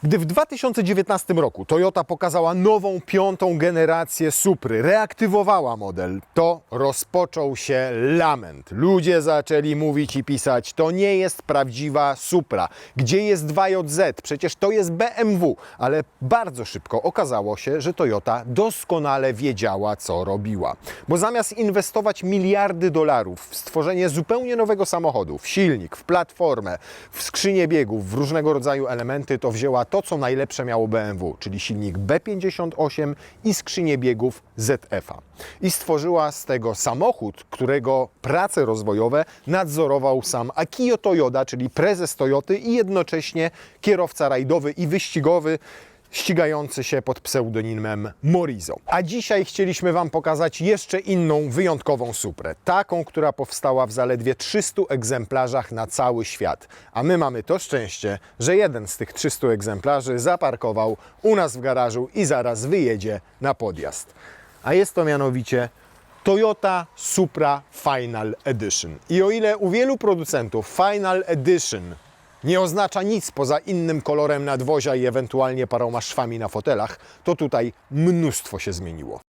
Gdy w 2019 roku Toyota pokazała nową, piątą generację Supry, reaktywowała model, to rozpoczął się lament. Ludzie zaczęli mówić i pisać, to nie jest prawdziwa Supra. Gdzie jest 2JZ? Przecież to jest BMW. Ale bardzo szybko okazało się, że Toyota doskonale wiedziała, co robiła. Bo zamiast inwestować miliardy dolarów w stworzenie zupełnie nowego samochodu, w silnik, w platformę, w skrzynię biegów, w różnego rodzaju elementy, to wzięła to, co najlepsze miało BMW, czyli silnik B58 i skrzynię biegów ZF-a. I stworzyła z tego samochód, którego prace rozwojowe nadzorował sam Akio Toyoda, czyli prezes Toyoty i jednocześnie kierowca rajdowy i wyścigowy, ścigający się pod pseudonimem Morizo. A dzisiaj chcieliśmy Wam pokazać jeszcze inną, wyjątkową Suprę. Taką, która powstała w zaledwie 300 egzemplarzach na cały świat. A my mamy to szczęście, że jeden z tych 300 egzemplarzy zaparkował u nas w garażu i zaraz wyjedzie na podjazd. A jest to mianowicie Toyota Supra Final Edition. I o ile u wielu producentów Final Edition nie oznacza nic poza innym kolorem nadwozia i ewentualnie paroma szwami na fotelach, to tutaj mnóstwo się zmieniło.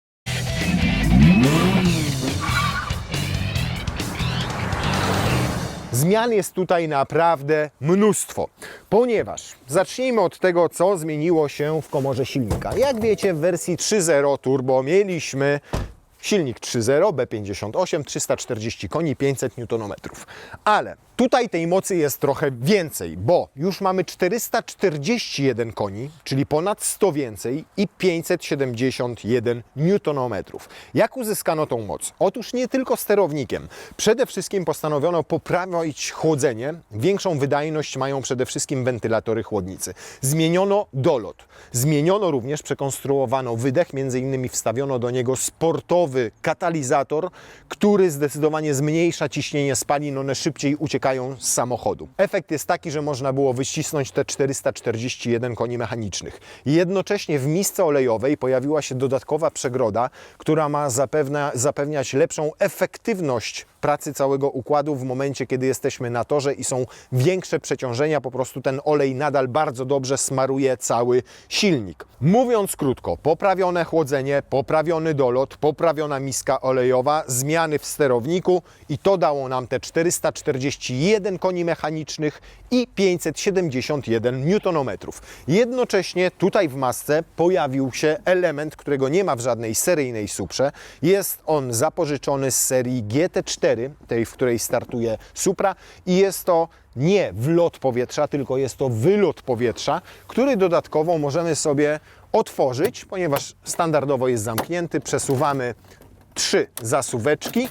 Zmian jest tutaj naprawdę mnóstwo, ponieważ zacznijmy od tego, co zmieniło się w komorze silnika. Jak wiecie, w wersji 3.0 turbo mieliśmy silnik 3.0 B58, 340 koni, 500 Nm. Ale tutaj tej mocy jest trochę więcej, bo już mamy 441 koni, czyli ponad 100 więcej i 571 Nm. Jak uzyskano tą moc? Otóż nie tylko sterownikiem. Przede wszystkim postanowiono poprawić chłodzenie. Większą wydajność mają przede wszystkim wentylatory chłodnicy. Zmieniono dolot. Zmieniono również, przekonstruowano wydech, między innymi wstawiono do niego sportowy katalizator, który zdecydowanie zmniejsza ciśnienie spalin, one szybciej uciekają z samochodu. Efekt jest taki, że można było wycisnąć te 441 koni mechanicznych. Jednocześnie w misce olejowej pojawiła się dodatkowa przegroda, która ma zapewniać lepszą efektywność pracy całego układu w momencie, kiedy jesteśmy na torze i są większe przeciążenia, po prostu ten olej nadal bardzo dobrze smaruje cały silnik. Mówiąc krótko, poprawione chłodzenie, poprawiony dolot, poprawiona miska olejowa, zmiany w sterowniku i to dało nam te 441 koni mechanicznych i 571 Nm. Jednocześnie tutaj w masce pojawił się element, którego nie ma w żadnej seryjnej Suprze. Jest on zapożyczony z serii GT4, tej, w której startuje Supra, i jest to nie wlot powietrza, tylko jest to wylot powietrza, który dodatkowo możemy sobie otworzyć, ponieważ standardowo jest zamknięty. Przesuwamy 3 zasuweczki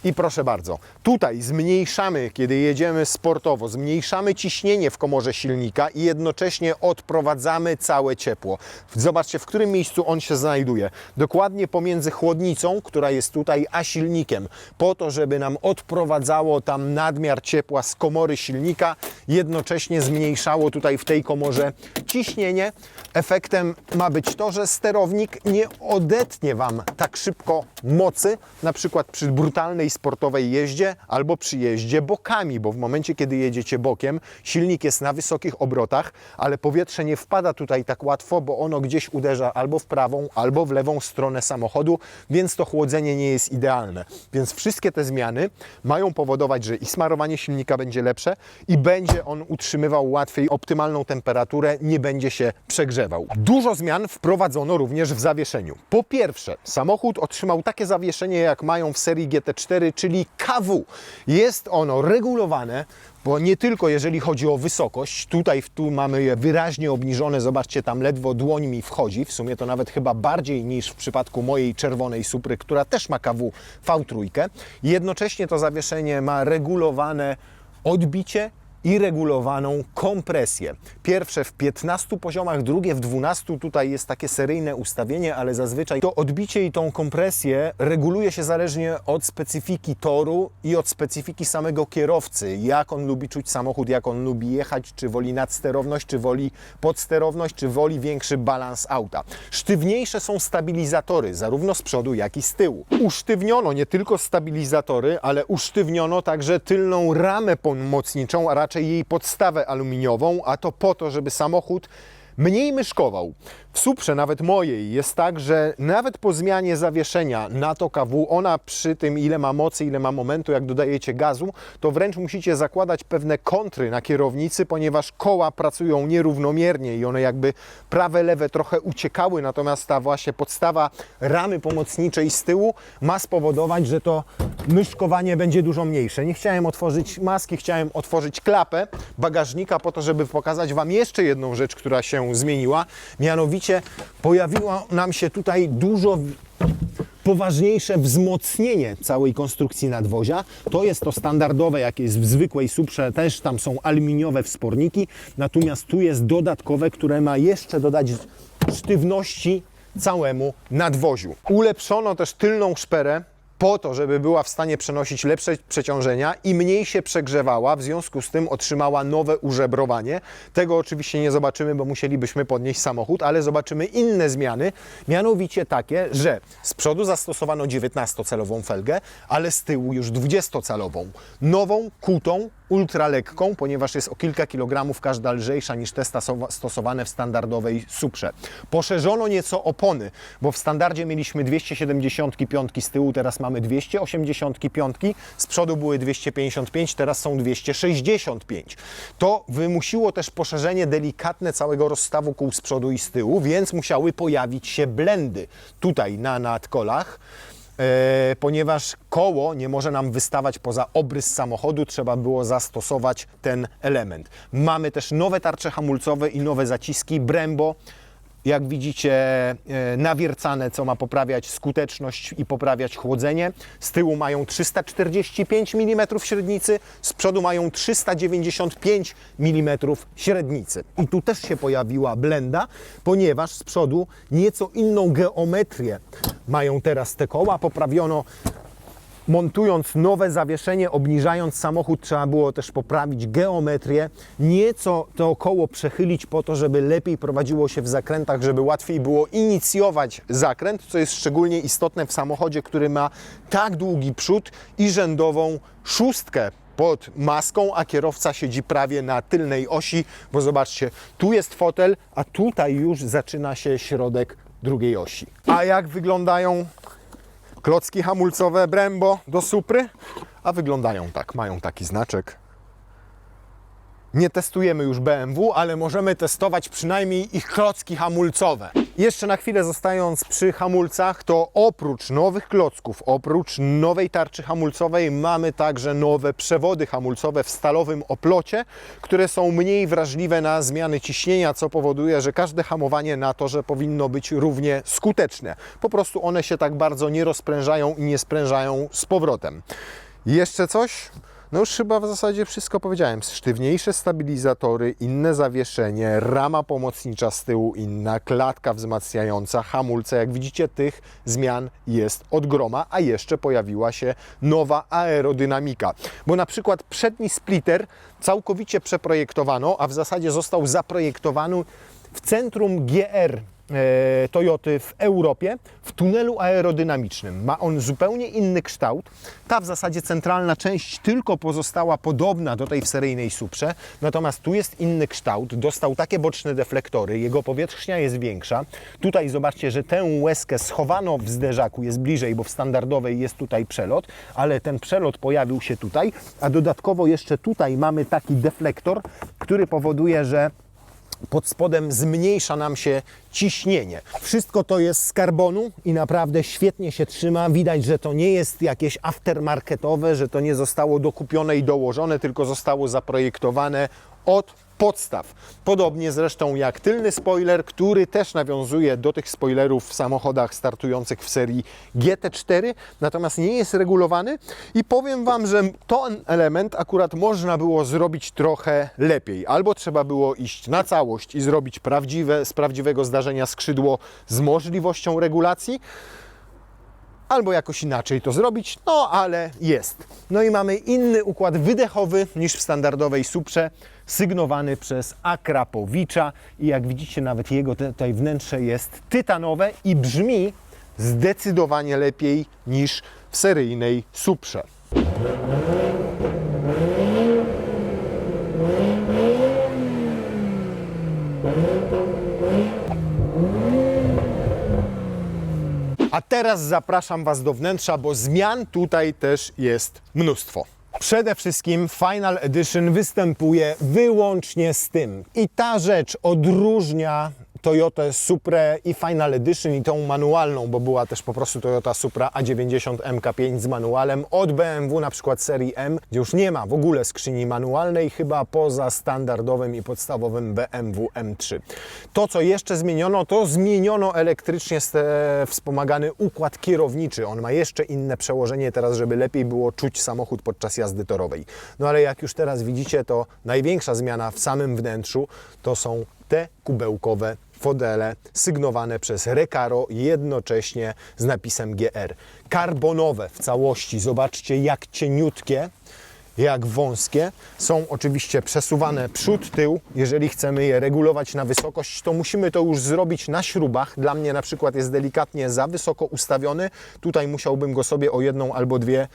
i proszę bardzo, tutaj zmniejszamy, kiedy jedziemy sportowo, zmniejszamy ciśnienie w komorze silnika i jednocześnie odprowadzamy całe ciepło. Zobaczcie, w którym miejscu on się znajduje. Dokładnie pomiędzy chłodnicą, która jest tutaj, a silnikiem, po to, żeby nam odprowadzało tam nadmiar ciepła z komory silnika, jednocześnie zmniejszało tutaj w tej komorze ciśnienie. Efektem ma być to, że sterownik nie odetnie Wam tak szybko mocy, na przykład przy brutalnej sportowej jeździe albo przy jeździe bokami, bo w momencie, kiedy jedziecie bokiem, silnik jest na wysokich obrotach, ale powietrze nie wpada tutaj tak łatwo, bo ono gdzieś uderza albo w prawą, albo w lewą stronę samochodu, więc to chłodzenie nie jest idealne. Więc wszystkie te zmiany mają powodować, że i smarowanie silnika będzie lepsze i będzie on utrzymywał łatwiej optymalną temperaturę, nie będzie się przegrzewał. Dużo zmian wprowadzono również w zawieszeniu. Po pierwsze, samochód otrzymał takie zawieszenie, jak mają w serii GT4, czyli KW. Jest ono regulowane, bo nie tylko jeżeli chodzi o wysokość, tu mamy je wyraźnie obniżone, zobaczcie, tam ledwo dłoń mi wchodzi, w sumie to nawet chyba bardziej niż w przypadku mojej czerwonej Supry, która też ma KW V3. Jednocześnie to zawieszenie ma regulowane odbicie i regulowaną kompresję. Pierwsze w 15 poziomach, drugie w 12. Tutaj jest takie seryjne ustawienie, ale zazwyczaj to odbicie i tą kompresję reguluje się zależnie od specyfiki toru i od specyfiki samego kierowcy. Jak on lubi czuć samochód, jak on lubi jechać, czy woli nadsterowność, czy woli podsterowność, czy woli większy balans auta. Sztywniejsze są stabilizatory, zarówno z przodu, jak i z tyłu. Usztywniono nie tylko stabilizatory, ale usztywniono także tylną ramę pomocniczą, a raczej jej podstawę aluminiową, a to po to, żeby samochód Mniej myszkował. W Suprze, nawet mojej, jest tak, że nawet po zmianie zawieszenia na to KW, ona przy tym, ile ma mocy, ile ma momentu, jak dodajecie gazu, to wręcz musicie zakładać pewne kontry na kierownicy, ponieważ koła pracują nierównomiernie i one jakby prawe, lewe trochę uciekały, natomiast ta właśnie podstawa ramy pomocniczej z tyłu ma spowodować, że to myszkowanie będzie dużo mniejsze. Nie chciałem otworzyć maski, chciałem otworzyć klapę bagażnika po to, żeby pokazać Wam jeszcze jedną rzecz, która się zmieniła. Mianowicie pojawiło nam się tutaj dużo poważniejsze wzmocnienie całej konstrukcji nadwozia. To jest to standardowe, jak jest w zwykłej Suprze, też tam są aluminiowe wsporniki, natomiast tu jest dodatkowe, które ma jeszcze dodać sztywności całemu nadwoziu. Ulepszono też tylną szperę po to, żeby była w stanie przenosić lepsze przeciążenia i mniej się przegrzewała, w związku z tym otrzymała nowe użebrowanie. Tego oczywiście nie zobaczymy, bo musielibyśmy podnieść samochód, ale zobaczymy inne zmiany, mianowicie takie, że z przodu zastosowano 19-calową felgę, ale z tyłu już 20-calową. Nową, kutą, ultralekką, ponieważ jest o kilka kilogramów każda lżejsza niż te stosowane w standardowej Suprze. Poszerzono nieco opony, bo w standardzie mieliśmy 275 z tyłu, teraz mamy 285, z przodu były 255, teraz są 265. To wymusiło też poszerzenie delikatne całego rozstawu kół z przodu i z tyłu, więc musiały pojawić się blendy tutaj na nadkolach. Ponieważ koło nie może nam wystawać poza obrys samochodu, trzeba było zastosować ten element. Mamy też nowe tarcze hamulcowe i nowe zaciski Brembo. Jak widzicie, nawiercane, co ma poprawiać skuteczność i poprawiać chłodzenie. Z tyłu mają 345 mm średnicy, z przodu mają 395 mm średnicy. I tu też się pojawiła blenda, ponieważ z przodu nieco inną geometrię mają teraz te koła. Poprawiono, montując nowe zawieszenie, obniżając samochód, trzeba było też poprawić geometrię, nieco to koło przechylić po to, żeby lepiej prowadziło się w zakrętach, żeby łatwiej było inicjować zakręt, co jest szczególnie istotne w samochodzie, który ma tak długi przód i rzędową szóstkę pod maską, a kierowca siedzi prawie na tylnej osi, bo zobaczcie, tu jest fotel, a tutaj już zaczyna się środek drugiej osi. A jak wyglądają klocki hamulcowe Brembo do Supry? A wyglądają tak, mają taki znaczek. Nie testujemy już BMW, ale możemy testować przynajmniej ich klocki hamulcowe. Jeszcze na chwilę zostając przy hamulcach, to oprócz nowych klocków, oprócz nowej tarczy hamulcowej mamy także nowe przewody hamulcowe w stalowym oplocie, które są mniej wrażliwe na zmiany ciśnienia, co powoduje, że każde hamowanie na torze powinno być równie skuteczne. Po prostu one się tak bardzo nie rozprężają i nie sprężają z powrotem. Jeszcze coś? No już chyba w zasadzie wszystko powiedziałem. Sztywniejsze stabilizatory, inne zawieszenie, rama pomocnicza z tyłu inna, klatka wzmacniająca, hamulce. Jak widzicie, tych zmian jest od groma, a jeszcze pojawiła się nowa aerodynamika. Bo na przykład przedni splitter całkowicie przeprojektowano, a w zasadzie został zaprojektowany w centrum GR Toyoty w Europie w tunelu aerodynamicznym. Ma on zupełnie inny kształt. Ta w zasadzie centralna część tylko pozostała podobna do tej w seryjnej Suprze, natomiast tu jest inny kształt. Dostał takie boczne deflektory, jego powierzchnia jest większa. Tutaj zobaczcie, że tę łezkę schowano w zderzaku, jest bliżej, bo w standardowej jest tutaj przelot, ale ten przelot pojawił się tutaj, a dodatkowo jeszcze tutaj mamy taki deflektor, który powoduje, że pod spodem zmniejsza nam się ciśnienie. Wszystko to jest z karbonu i naprawdę świetnie się trzyma. Widać, że to nie jest jakieś aftermarketowe, że to nie zostało dokupione i dołożone, tylko zostało zaprojektowane od podstaw. Podobnie zresztą jak tylny spoiler, który też nawiązuje do tych spoilerów w samochodach startujących w serii GT4, natomiast nie jest regulowany i powiem Wam, że ten element akurat można było zrobić trochę lepiej. Albo trzeba było iść na całość i zrobić z prawdziwego zdarzenia skrzydło z możliwością regulacji, albo jakoś inaczej to zrobić, no ale jest. No i mamy inny układ wydechowy niż w standardowej Suprze, sygnowany przez Akrapowicza i jak widzicie, nawet jego tutaj wnętrze jest tytanowe i brzmi zdecydowanie lepiej niż w seryjnej Suprze. A teraz zapraszam Was do wnętrza, bo zmian tutaj też jest mnóstwo. Przede wszystkim Final Edition występuje wyłącznie z tym. I ta rzecz odróżnia Toyotę Suprę i Final Edition i tą manualną, bo była też po prostu Toyota Supra A90 MK5 z manualem od BMW, na przykład serii M, gdzie już nie ma w ogóle skrzyni manualnej, chyba poza standardowym i podstawowym BMW M3. To, co jeszcze zmieniono, to zmieniono elektrycznie wspomagany układ kierowniczy. On ma jeszcze inne przełożenie teraz, żeby lepiej było czuć samochód podczas jazdy torowej. No ale jak już teraz widzicie, to największa zmiana w samym wnętrzu to są te kubełkowe fotele sygnowane przez Recaro jednocześnie z napisem GR. Karbonowe w całości, zobaczcie jak cieniutkie, jak wąskie. Są oczywiście przesuwane przód, tył. Jeżeli chcemy je regulować na wysokość, to musimy to już zrobić na śrubach. Dla mnie na przykład jest delikatnie za wysoko ustawiony. Tutaj musiałbym go sobie o jedną albo dwie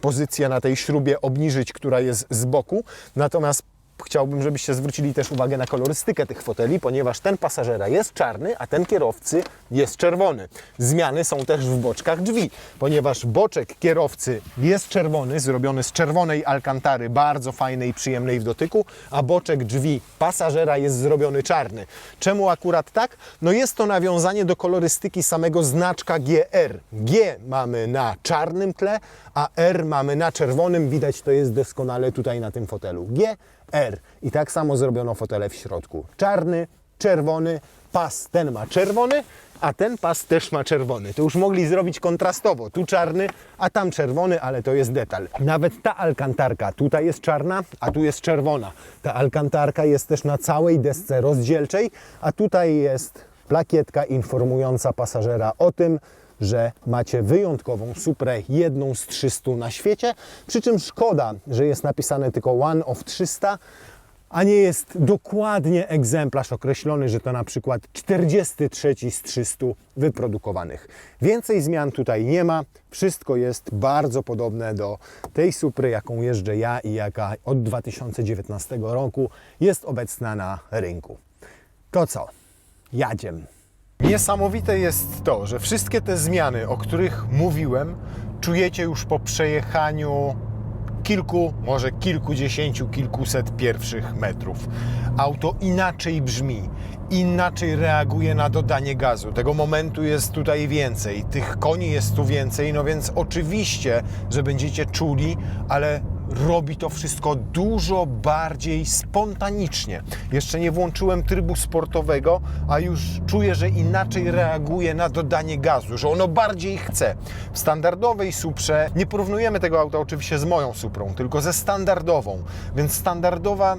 pozycje na tej śrubie obniżyć, która jest z boku. Natomiast chciałbym, żebyście zwrócili też uwagę na kolorystykę tych foteli, ponieważ ten pasażera jest czarny, a ten kierowcy jest czerwony. Zmiany są też w boczkach drzwi, ponieważ boczek kierowcy jest czerwony, zrobiony z czerwonej alkantary, bardzo fajnej i przyjemnej w dotyku, a boczek drzwi pasażera jest zrobiony czarny. Czemu akurat tak? No jest to nawiązanie do kolorystyki samego znaczka GR. G mamy na czarnym tle, a R mamy na czerwonym. Widać to jest doskonale tutaj na tym fotelu. G, R. I tak samo zrobiono fotele w środku. Czarny, czerwony, pas ten ma czerwony, a ten pas też ma czerwony. To już mogli zrobić kontrastowo. Tu czarny, a tam czerwony, ale to jest detal. Nawet ta alkantarka tutaj jest czarna, a tu jest czerwona. Ta alkantarka jest też na całej desce rozdzielczej, a tutaj jest plakietka informująca pasażera o tym, że macie wyjątkową Suprę, jedną z 300 na świecie, przy czym szkoda, że jest napisane tylko One of 300, a nie jest dokładnie egzemplarz określony, że to na przykład 43 z 300 wyprodukowanych. Więcej zmian tutaj nie ma, wszystko jest bardzo podobne do tej Supry, jaką jeżdżę ja i jaka od 2019 roku jest obecna na rynku. To co? Jadziem. Niesamowite jest to, że wszystkie te zmiany, o których mówiłem, czujecie już po przejechaniu kilku, może kilkudziesięciu, kilkuset pierwszych metrów. Auto inaczej brzmi, inaczej reaguje na dodanie gazu. Tego momentu jest tutaj więcej, tych koni jest tu więcej, no więc oczywiście, że będziecie czuli, ale robi to wszystko dużo bardziej spontanicznie. Jeszcze nie włączyłem trybu sportowego, a już czuję, że inaczej reaguje na dodanie gazu, że ono bardziej chce. W standardowej Suprze, nie porównujemy tego auta oczywiście z moją Suprą, tylko ze standardową, więc standardowa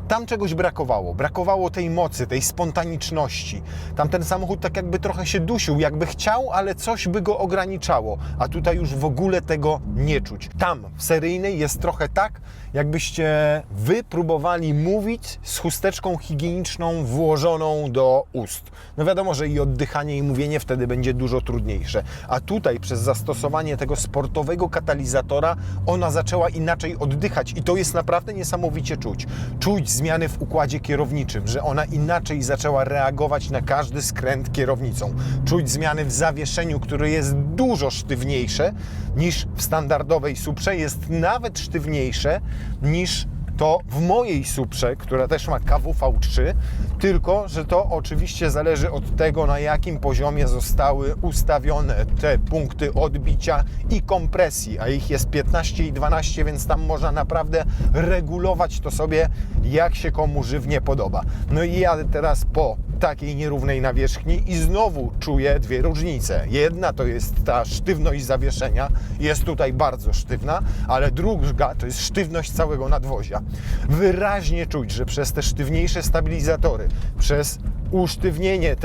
tam czegoś brakowało. Brakowało tej mocy, tej spontaniczności. Tam ten samochód tak jakby trochę się dusił, jakby chciał, ale coś by go ograniczało. A tutaj już w ogóle tego nie czuć. Tam w seryjnej jest trochę tak, jakbyście wy próbowali mówić z chusteczką higieniczną włożoną do ust. No wiadomo, że i oddychanie i mówienie wtedy będzie dużo trudniejsze. A tutaj przez zastosowanie tego sportowego katalizatora ona zaczęła inaczej oddychać i to jest naprawdę niesamowicie czuć. Czuć zmiany w układzie kierowniczym, że ona inaczej zaczęła reagować na każdy skręt kierownicą. Czuć zmiany w zawieszeniu, które jest dużo sztywniejsze niż w standardowej Suprze, jest nawet sztywniejsze niż to w mojej Suprze, która też ma KWV3, tylko że to oczywiście zależy od tego, na jakim poziomie zostały ustawione te punkty odbicia i kompresji, a ich jest 15 i 12, więc tam można naprawdę regulować to sobie, jak się komu żywnie podoba. No i jadę teraz po takiej nierównej nawierzchni i znowu czuję dwie różnice. Jedna to jest ta sztywność zawieszenia, jest tutaj bardzo sztywna, ale druga to jest sztywność całego nadwozia. Wyraźnie czuć, że przez te sztywniejsze stabilizatory, przez usztywnienie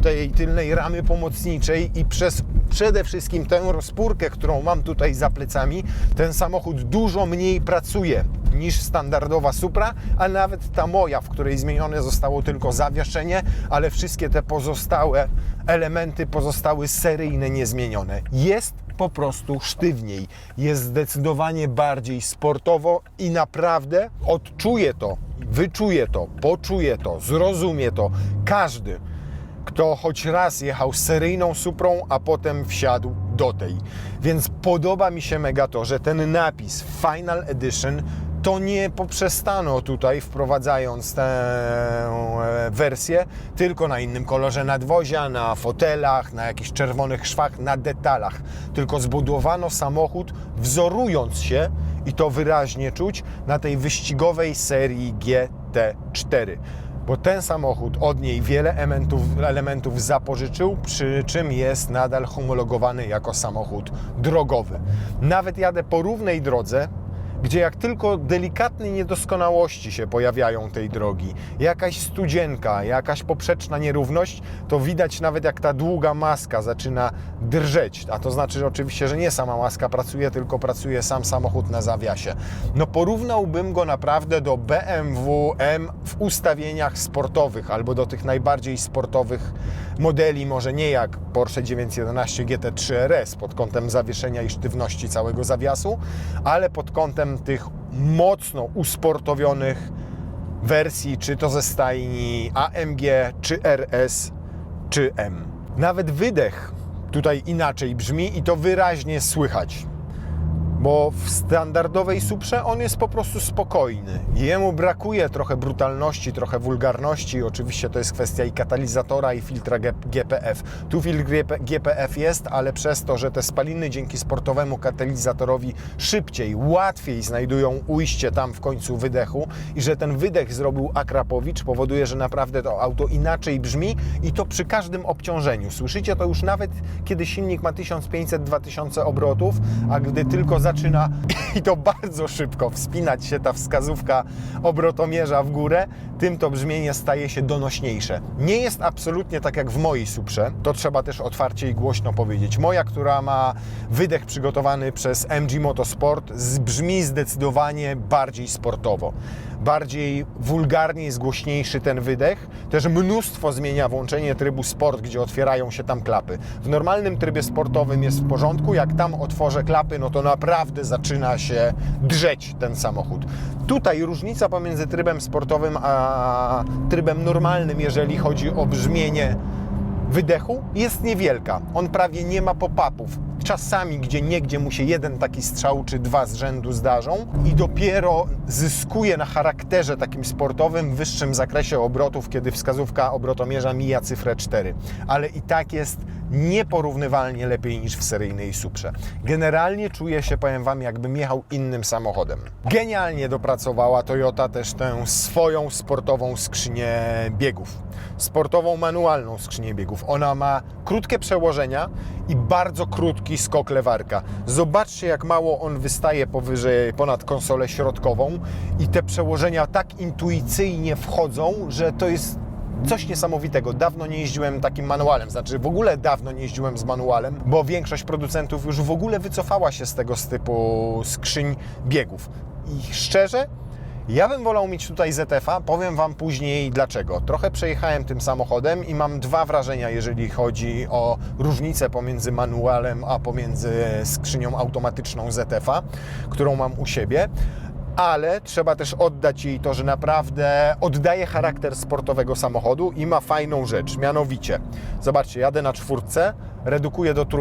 tej tylnej ramy pomocniczej i przez przede wszystkim tę rozpórkę, którą mam tutaj za plecami, ten samochód dużo mniej pracuje niż standardowa Supra, a nawet ta moja, w której zmienione zostało tylko zawieszenie, ale wszystkie te pozostałe elementy pozostały seryjne, niezmienione. Jest po prostu sztywniej, jest zdecydowanie bardziej sportowo i naprawdę odczuje to, wyczuje to, poczuje to, zrozumie to każdy, kto choć raz jechał seryjną Suprą, a potem wsiadł do tej. Więc podoba mi się mega to, że ten napis Final Edition to nie poprzestano tutaj, wprowadzając tę wersję tylko na innym kolorze nadwozia, na fotelach, na jakichś czerwonych szwach, na detalach. Tylko zbudowano samochód wzorując się, i to wyraźnie czuć, na tej wyścigowej serii GT4. Bo ten samochód od niej wiele elementów zapożyczył, przy czym jest nadal homologowany jako samochód drogowy. Nawet jadę po równej drodze, gdzie jak tylko delikatne niedoskonałości się pojawiają tej drogi, jakaś studzienka, jakaś poprzeczna nierówność, to widać nawet jak ta długa maska zaczyna drżeć. A to znaczy że oczywiście, że nie sama maska pracuje, tylko pracuje sam samochód na zawiasie. No porównałbym go naprawdę do BMW M w ustawieniach sportowych, albo do tych najbardziej sportowych modeli, może nie jak Porsche 911 GT3 RS pod kątem zawieszenia i sztywności całego zawiasu, ale pod kątem tych mocno usportowionych wersji, czy to ze stajni AMG, czy RS, czy M. Nawet wydech tutaj inaczej brzmi i to wyraźnie słychać, bo w standardowej Suprze on jest po prostu spokojny. Jemu brakuje trochę brutalności, trochę wulgarności. Oczywiście to jest kwestia i katalizatora, i filtra GPF. Tu filtr GPF jest, ale przez to, że te spaliny dzięki sportowemu katalizatorowi szybciej, łatwiej znajdują ujście tam w końcu wydechu i że ten wydech zrobił Akrapowicz, powoduje, że naprawdę to auto inaczej brzmi i to przy każdym obciążeniu. Słyszycie to już nawet, kiedy silnik ma 1500-2000 obrotów, a gdy tylko zaczyna i to bardzo szybko wspinać się ta wskazówka obrotomierza w górę, tym to brzmienie staje się donośniejsze. Nie jest absolutnie tak jak w mojej Suprze, to trzeba też otwarcie i głośno powiedzieć. Moja, która ma wydech przygotowany przez MG Motorsport, brzmi zdecydowanie bardziej sportowo. Bardziej wulgarnie jest głośniejszy ten wydech. Też mnóstwo zmienia włączenie trybu sport, gdzie otwierają się tam klapy. W normalnym trybie sportowym jest w porządku, jak tam otworzę klapy, no to naprawdę zaczyna się drzeć ten samochód. Tutaj różnica pomiędzy trybem sportowym a trybem normalnym, jeżeli chodzi o brzmienie wydechu, jest niewielka. On prawie nie ma pop-upów. Czasami gdzieniegdzie mu się jeden taki strzał czy dwa z rzędu zdarzą i dopiero zyskuje na charakterze takim sportowym w wyższym zakresie obrotów, kiedy wskazówka obrotomierza mija cyfrę 4. Ale i tak jest nieporównywalnie lepiej niż w seryjnej Suprze. Generalnie czuję się, powiem Wam, jakbym jechał innym samochodem. Genialnie dopracowała Toyota też tę swoją sportową skrzynię biegów. Sportową manualną skrzynię biegów. Ona ma krótkie przełożenia i bardzo krótki skok lewarka. Zobaczcie, jak mało on wystaje powyżej, ponad konsolę środkową i te przełożenia tak intuicyjnie wchodzą, że to jest coś niesamowitego. Dawno nie jeździłem takim manualem, znaczy w ogóle dawno nie jeździłem z manualem, bo większość producentów już w ogóle wycofała się z tego typu skrzyń biegów. I szczerze, ja bym wolał mieć tutaj ZF-a, powiem Wam później dlaczego. Trochę przejechałem tym samochodem i mam dwa wrażenia, jeżeli chodzi o różnicę pomiędzy manualem, a pomiędzy skrzynią automatyczną ZF-a, którą mam u siebie. Ale trzeba też oddać jej to, że naprawdę oddaje charakter sportowego samochodu i ma fajną rzecz, mianowicie, zobaczcie, jadę na 4, redukuję do 3,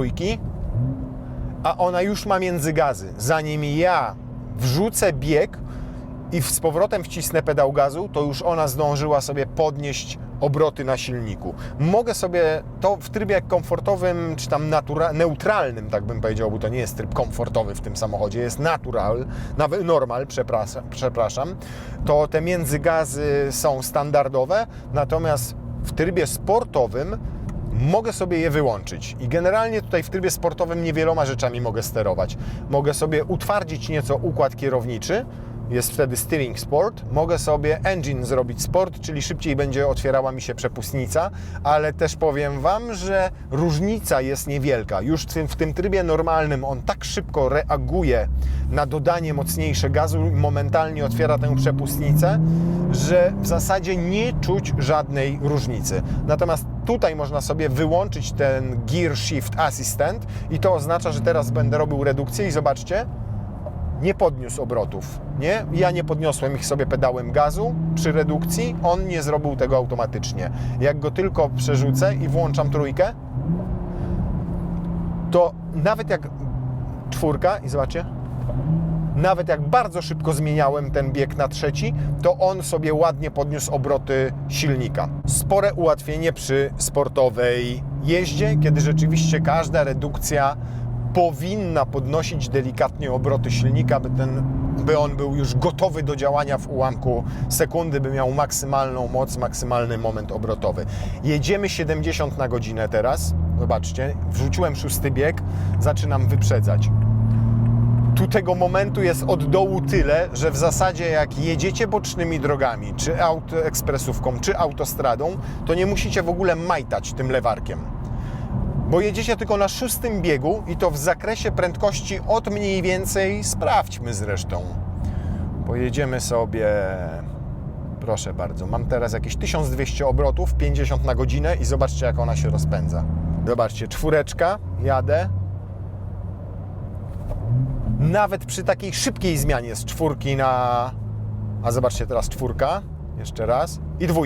a ona już ma międzygazy. Zanim ja wrzucę bieg i z powrotem wcisnę pedał gazu, to już ona zdążyła sobie podnieść obroty na silniku. Mogę sobie to w trybie komfortowym, czy tam neutralnym, tak bym powiedział, bo to nie jest tryb komfortowy w tym samochodzie, jest normal, przepraszam, to te międzygazy są standardowe, natomiast w trybie sportowym mogę sobie je wyłączyć i generalnie tutaj w trybie sportowym niewieloma rzeczami mogę sterować. Mogę sobie utwardzić nieco układ kierowniczy, jest wtedy steering sport, mogę sobie engine zrobić sport, czyli szybciej będzie otwierała mi się przepustnica, ale też powiem Wam, że różnica jest niewielka. Już w tym trybie normalnym on tak szybko reaguje na dodanie mocniejsze gazu i momentalnie otwiera tę przepustnicę, że w zasadzie nie czuć żadnej różnicy. Natomiast tutaj można sobie wyłączyć ten Gear Shift Assistant i to oznacza, że teraz będę robił redukcję i zobaczcie, nie podniósł obrotów, nie? Ja nie podniosłem ich sobie pedałem gazu przy redukcji, on nie zrobił tego automatycznie. Jak go tylko przerzucę i włączam trójkę, to nawet jak czwórka, i zobaczcie, nawet jak bardzo szybko zmieniałem ten bieg na trzeci, to on sobie ładnie podniósł obroty silnika. Spore ułatwienie przy sportowej jeździe, kiedy rzeczywiście każda redukcja powinna podnosić delikatnie obroty silnika, by on był już gotowy do działania w ułamku sekundy, by miał maksymalną moc, maksymalny moment obrotowy. Jedziemy 70 na godzinę teraz. Zobaczcie, wrzuciłem 6. bieg, zaczynam wyprzedzać. Tu tego momentu jest od dołu tyle, że w zasadzie jak jedziecie bocznymi drogami, czy ekspresówką, czy autostradą, to nie musicie w ogóle majtać tym lewarkiem. Bo jedziecie tylko na 6. biegu i to w zakresie prędkości od mniej więcej, sprawdźmy zresztą. Pojedziemy sobie, proszę bardzo, mam teraz jakieś 1200 obrotów, 50 na godzinę i zobaczcie, jak ona się rozpędza. Zobaczcie, 4, jadę. Nawet przy takiej szybkiej zmianie z 4 na... A zobaczcie teraz 4, jeszcze raz, i 2.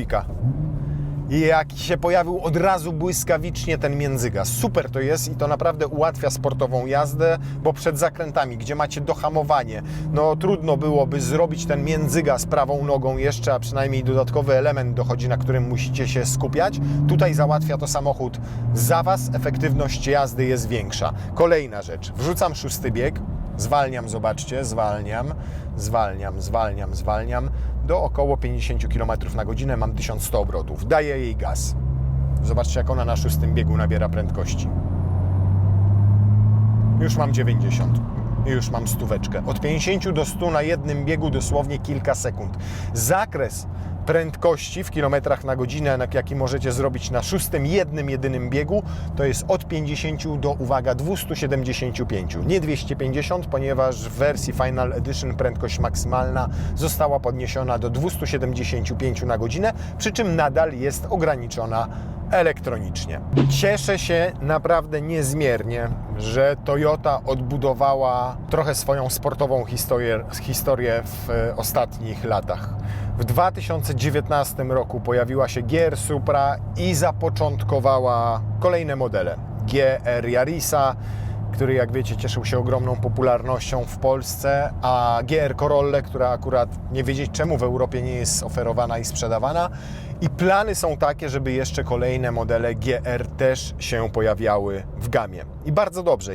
I jak się pojawił od razu błyskawicznie ten międzygaz. Super to jest i to naprawdę ułatwia sportową jazdę, bo przed zakrętami, gdzie macie dohamowanie, no trudno byłoby zrobić ten międzygaz prawą nogą jeszcze, a przynajmniej dodatkowy element dochodzi, na którym musicie się skupiać. Tutaj załatwia to samochód za Was, efektywność jazdy jest większa. Kolejna rzecz, wrzucam 6. bieg, zwalniam, zobaczcie, zwalniam. Do około 50 km na godzinę mam 1100 obrotów. Daję jej gaz. Zobaczcie, jak ona na 6. biegu nabiera prędkości. Już mam 90. I już mam 100. Od 50 do 100 na jednym biegu dosłownie kilka sekund. Zakres prędkości w kilometrach na godzinę, jaki możecie zrobić na 6. jedynym biegu, to jest od 50 do, uwaga, 275. Nie 250, ponieważ w wersji Final Edition prędkość maksymalna została podniesiona do 275 na godzinę, przy czym nadal jest ograniczona elektronicznie. Cieszę się naprawdę niezmiernie, że Toyota odbudowała trochę swoją sportową historię w ostatnich latach. W 2019 roku pojawiła się GR Supra i zapoczątkowała kolejne modele. GR Yarisa, który, jak wiecie, cieszył się ogromną popularnością w Polsce, a GR Corolla, która akurat nie wiedzieć czemu w Europie nie jest oferowana i sprzedawana. I plany są takie, żeby jeszcze kolejne modele GR też się pojawiały w gamie. I bardzo dobrze.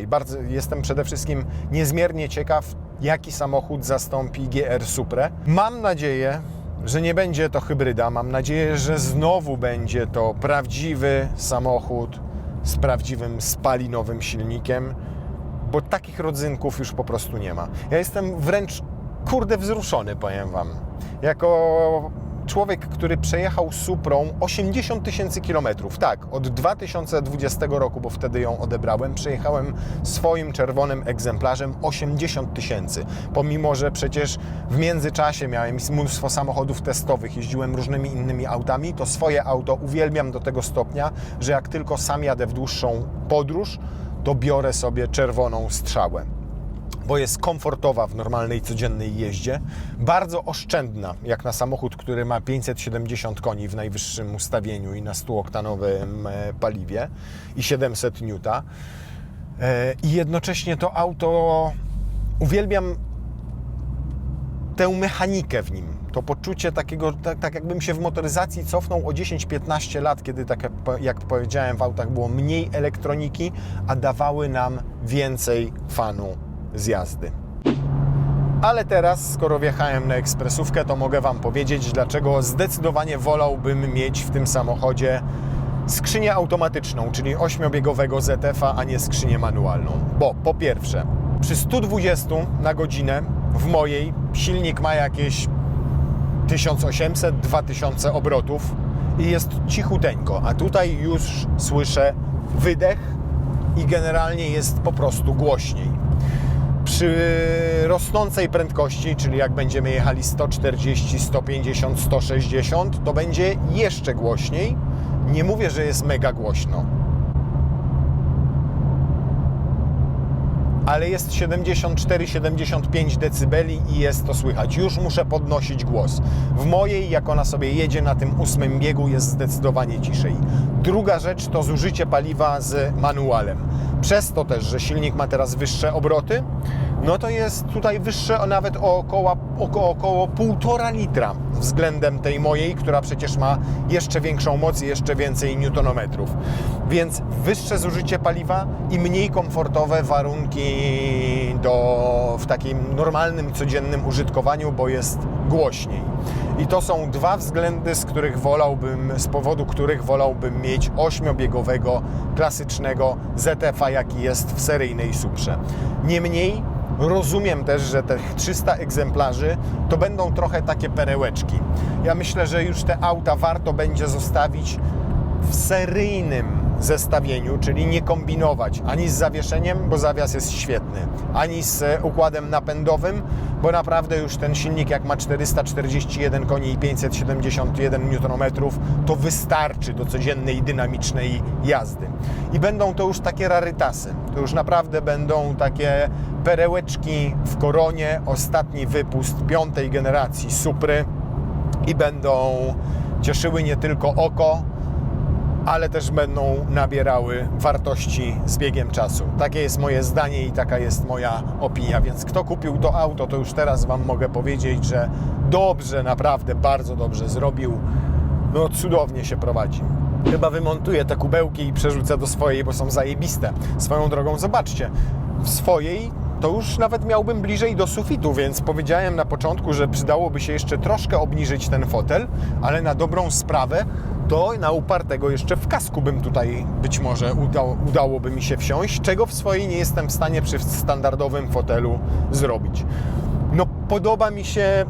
Jestem przede wszystkim niezmiernie ciekaw, jaki samochód zastąpi GR Suprę. Mam nadzieję, że nie będzie to hybryda. Mam nadzieję, że znowu będzie to prawdziwy samochód z prawdziwym spalinowym silnikiem, bo takich rodzynków już po prostu nie ma. Ja jestem wręcz, kurde, wzruszony, powiem Wam. Jako człowiek, który przejechał Suprą 80 000 kilometrów. Tak, od 2020 roku, bo wtedy ją odebrałem, przejechałem swoim czerwonym egzemplarzem 80 000. Pomimo, że przecież w międzyczasie miałem mnóstwo samochodów testowych, jeździłem różnymi innymi autami, to swoje auto uwielbiam do tego stopnia, że jak tylko sam jadę w dłuższą podróż, to biorę sobie czerwoną strzałę, bo jest komfortowa w normalnej, codziennej jeździe, bardzo oszczędna, jak na samochód, który ma 570 koni w najwyższym ustawieniu i na 100-oktanowym paliwie i 700 N. I jednocześnie to auto, uwielbiam tę mechanikę w nim, to poczucie takiego, tak jakbym się w motoryzacji cofnął o 10-15 lat, kiedy, tak jak powiedziałem, w autach było mniej elektroniki, a dawały nam więcej fanu z jazdy. Ale teraz, skoro wjechałem na ekspresówkę, to mogę Wam powiedzieć, dlaczego zdecydowanie wolałbym mieć w tym samochodzie skrzynię automatyczną, czyli 8-biegowego ZF-a, a nie skrzynię manualną. Bo po pierwsze, przy 120 na godzinę w mojej silnik ma jakieś 1800-2000 obrotów i jest cichuteńko, a tutaj już słyszę wydech i generalnie jest po prostu głośniej. Przy rosnącej prędkości, czyli jak będziemy jechali 140, 150, 160, to będzie jeszcze głośniej. Nie mówię, że jest mega głośno. ale jest 74-75 decybeli i jest to słychać. Już muszę podnosić głos. W mojej, jak ona sobie jedzie na tym 8 biegu, jest zdecydowanie ciszej. Druga rzecz to zużycie paliwa z manualem. Przez to też, że silnik ma teraz wyższe obroty, no to jest tutaj wyższe nawet o około 1,5 litra względem tej mojej, która przecież ma jeszcze większą moc i jeszcze więcej newtonometrów. Więc wyższe zużycie paliwa i mniej komfortowe warunki w takim normalnym, codziennym użytkowaniu, bo jest głośniej. I to są dwa względy, z powodu których wolałbym mieć 8-biegowego, klasycznego ZF-a, jaki jest w seryjnej Suprze. Niemniej rozumiem też, że tych 300 egzemplarzy to będą trochę takie perełeczki. Ja myślę, że już te auta warto będzie zostawić w seryjnym zestawieniu, czyli nie kombinować ani z zawieszeniem, bo zawias jest świetny, ani z układem napędowym, bo naprawdę już ten silnik, jak ma 441 koni i 571 Nm, to wystarczy do codziennej dynamicznej jazdy. I będą to już takie rarytasy, to już naprawdę będą takie perełeczki w koronie, ostatni wypust 5. generacji Supry i będą cieszyły nie tylko oko, ale też będą nabierały wartości z biegiem czasu. Takie jest moje zdanie i taka jest moja opinia, więc kto kupił to auto, to już teraz Wam mogę powiedzieć, że dobrze, naprawdę bardzo dobrze zrobił. No cudownie się prowadzi. Chyba wymontuję te kubełki i przerzucę do swojej, bo są zajebiste. Swoją drogą, zobaczcie, w swojej to już nawet miałbym bliżej do sufitu, więc powiedziałem na początku, że przydałoby się jeszcze troszkę obniżyć ten fotel, ale na dobrą sprawę to na upartego jeszcze w kasku bym tutaj być może udałoby mi się wsiąść, czego w swojej nie jestem w stanie przy standardowym fotelu zrobić. No podoba mi się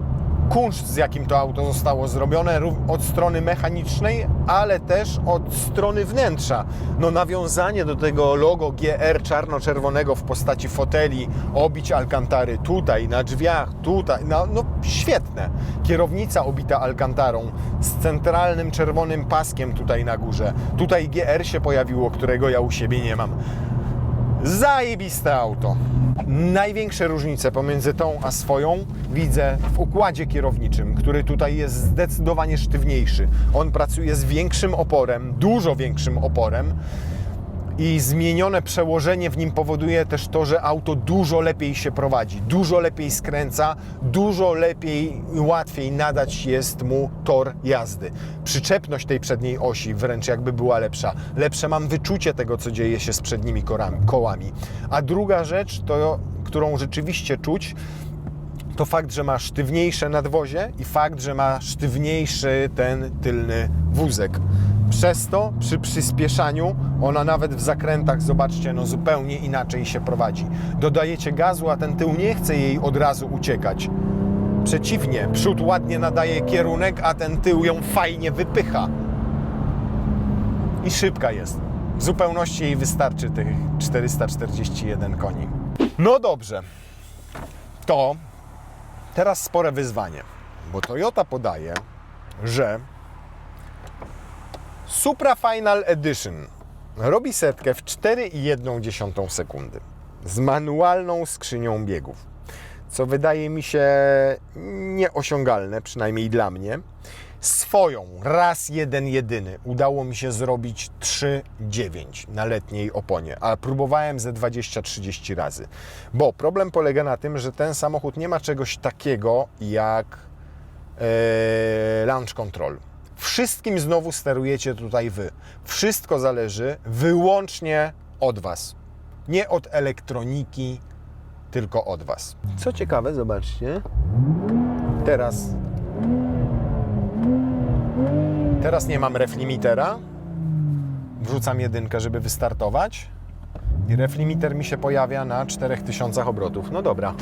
kunszt, z jakim to auto zostało zrobione od strony mechanicznej, ale też od strony wnętrza. No nawiązanie do tego logo GR czarno-czerwonego w postaci foteli, obić alkantary tutaj, na drzwiach, tutaj, no świetne. Kierownica obita alkantarą z centralnym czerwonym paskiem tutaj na górze. Tutaj GR się pojawiło, którego ja u siebie nie mam. Zajebiste auto. Największe różnice pomiędzy tą a swoją widzę w układzie kierowniczym, który tutaj jest zdecydowanie sztywniejszy. On pracuje z większym oporem, dużo większym oporem i zmienione przełożenie w nim powoduje też to, że auto dużo lepiej się prowadzi, dużo lepiej skręca, dużo lepiej i łatwiej nadać jest mu tor jazdy. Przyczepność tej przedniej osi wręcz jakby była lepsza. Lepsze mam wyczucie tego, co dzieje się z przednimi kołami. A druga rzecz, którą rzeczywiście czuć, to fakt, że ma sztywniejsze nadwozie i fakt, że ma sztywniejszy ten tylny wózek. Przez to przy przyspieszaniu ona nawet w zakrętach, zobaczcie, no zupełnie inaczej się prowadzi. Dodajecie gazu, a ten tył nie chce jej od razu uciekać. Przeciwnie, przód ładnie nadaje kierunek, a ten tył ją fajnie wypycha. I szybka jest. W zupełności jej wystarczy tych 441 koni. No dobrze. To teraz spore wyzwanie, bo Toyota podaje, że Supra Final Edition robi setkę w 4,1 sekundy z manualną skrzynią biegów, co wydaje mi się nieosiągalne, przynajmniej dla mnie. Swoją, raz jeden jedyny, udało mi się zrobić 3,9 na letniej oponie, a próbowałem ze 20-30 razy. Bo problem polega na tym, że ten samochód nie ma czegoś takiego jak launch control. Wszystkim znowu sterujecie tutaj Wy. Wszystko zależy wyłącznie od Was. Nie od elektroniki, tylko od Was. Co ciekawe, zobaczcie. Teraz nie mam reflimitera. Wrzucam jedynkę, żeby wystartować. I reflimiter mi się pojawia na 4000 obrotów. No dobra.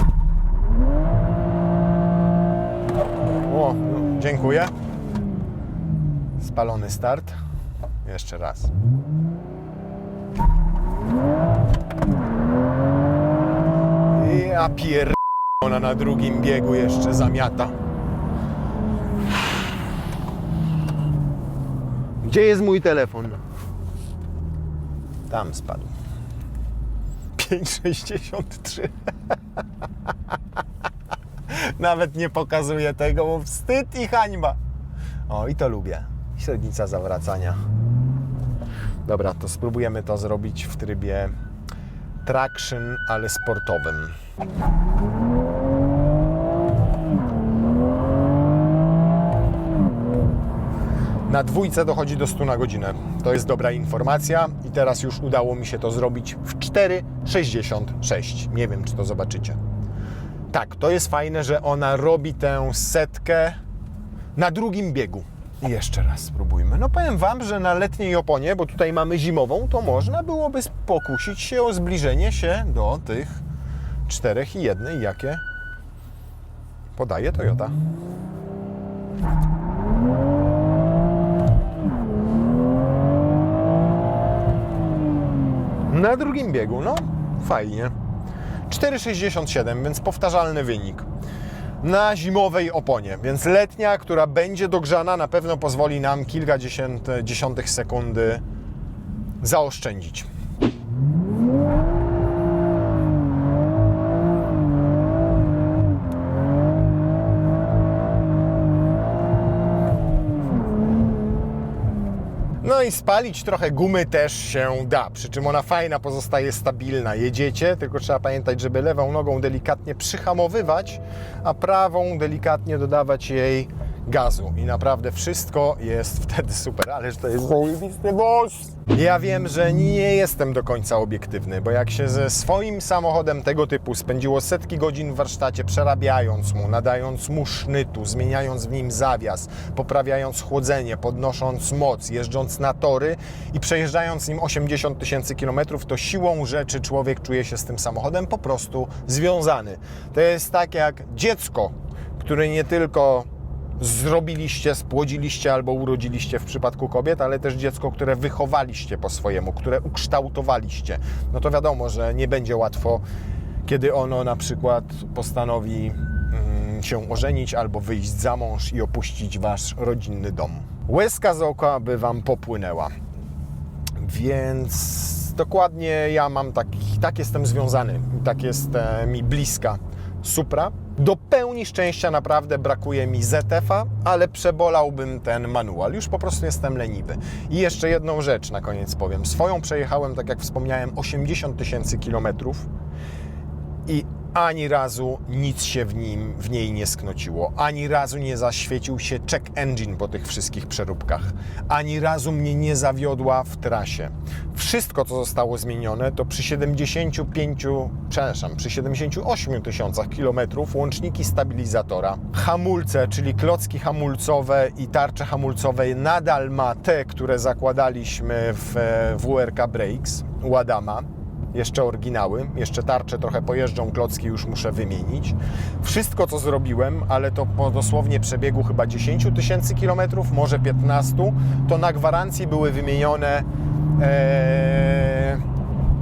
O, dziękuję. Spalony start. Jeszcze raz. Ja pier... Ona na drugim biegu jeszcze zamiata. Gdzie jest mój telefon? Tam spadł. 5,63. Nawet nie pokazuję tego, bo wstyd i hańba. O, i to lubię. Średnica zawracania. Dobra, to spróbujemy to zrobić w trybie traction, ale sportowym. Na dwójce dochodzi do 100 na godzinę. To jest dobra informacja i teraz już udało mi się to zrobić w 4,66. Nie wiem, czy to zobaczycie. Tak, to jest fajne, że ona robi tę setkę na drugim biegu. I jeszcze raz spróbujmy. No powiem Wam, że na letniej oponie, bo tutaj mamy zimową, to można byłoby pokusić się o zbliżenie się do tych 4,1, jakie podaje Toyota. Na drugim biegu, no fajnie. 4,67, więc powtarzalny wynik. Na zimowej oponie, więc letnia, która będzie dogrzana, na pewno pozwoli nam kilkadziesiąt dziesiątych sekundy zaoszczędzić. No i spalić trochę gumy też się da, przy czym ona fajna, pozostaje stabilna. Jedziecie, tylko trzeba pamiętać, żeby lewą nogą delikatnie przyhamowywać, a prawą delikatnie dodawać jej gazu. I naprawdę wszystko jest wtedy super, ależ to jest zajebisty boss! Ja wiem, że nie jestem do końca obiektywny, bo jak się ze swoim samochodem tego typu spędziło setki godzin w warsztacie, przerabiając mu, nadając mu sznytu, zmieniając w nim zawias, poprawiając chłodzenie, podnosząc moc, jeżdżąc na tory i przejeżdżając nim 80 000 kilometrów, to siłą rzeczy człowiek czuje się z tym samochodem po prostu związany. To jest tak jak dziecko, które nie tylko zrobiliście, spłodziliście albo urodziliście w przypadku kobiet, ale też dziecko, które wychowaliście po swojemu, które ukształtowaliście. No to wiadomo, że nie będzie łatwo, kiedy ono na przykład postanowi się ożenić albo wyjść za mąż i opuścić wasz rodzinny dom. Łezka z oka by wam popłynęła. Więc dokładnie ja mam tak jestem związany, tak jest mi bliska Supra. Do pełni szczęścia naprawdę brakuje mi ZF-a, ale przebolałbym ten manual. Już po prostu jestem leniwy. I jeszcze jedną rzecz na koniec powiem. Swoją przejechałem, tak jak wspomniałem, 80 000 kilometrów i ani razu nic się w niej nie sknociło. Ani razu nie zaświecił się check engine po tych wszystkich przeróbkach. Ani razu mnie nie zawiodła w trasie. Wszystko, co zostało zmienione, to przy 78 000 kilometrów łączniki stabilizatora. Hamulce, czyli klocki hamulcowe i tarcze hamulcowe nadal ma te, które zakładaliśmy w WRK Brakes u Adama. Jeszcze oryginały, jeszcze tarcze trochę pojeżdżą, klocki już muszę wymienić. Wszystko, co zrobiłem, ale to po dosłownie przebiegu chyba 10 000 kilometrów, może 15, to na gwarancji były wymienione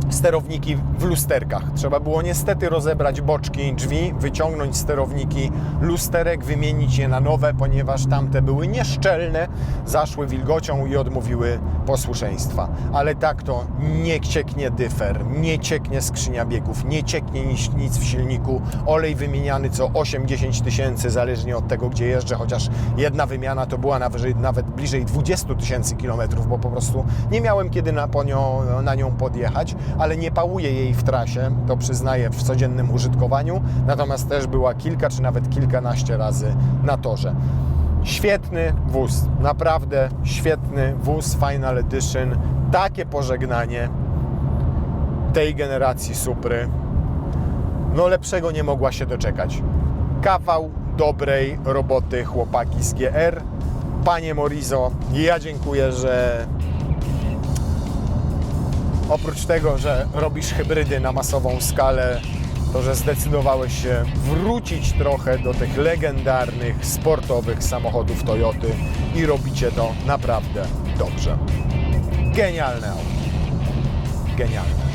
sterowniki w lusterkach. Trzeba było niestety rozebrać boczki drzwi, wyciągnąć sterowniki lusterek, wymienić je na nowe, ponieważ tamte były nieszczelne, zaszły wilgocią i odmówiły posłuszeństwa. Ale tak to nie cieknie dyfer, nie cieknie skrzynia biegów, nie cieknie nic w silniku. Olej wymieniany co 8-10 tysięcy, zależnie od tego, gdzie jeżdżę, chociaż jedna wymiana to była nawet bliżej 20 000 kilometrów, bo po prostu nie miałem kiedy na nią podjechać, ale nie pałuję jej w trasie, to przyznaję, w codziennym użytkowaniu, natomiast też była kilka czy nawet kilkanaście razy na torze. Świetny wóz, naprawdę świetny wóz Final Edition, takie pożegnanie tej generacji Supry, no lepszego nie mogła się doczekać. Kawał dobrej roboty chłopaki z GR. Panie Morizo, ja dziękuję, że oprócz tego, że robisz hybrydy na masową skalę, to że zdecydowałeś się wrócić trochę do tych legendarnych, sportowych samochodów Toyoty i robicie to naprawdę dobrze. Genialne auto. Genialne.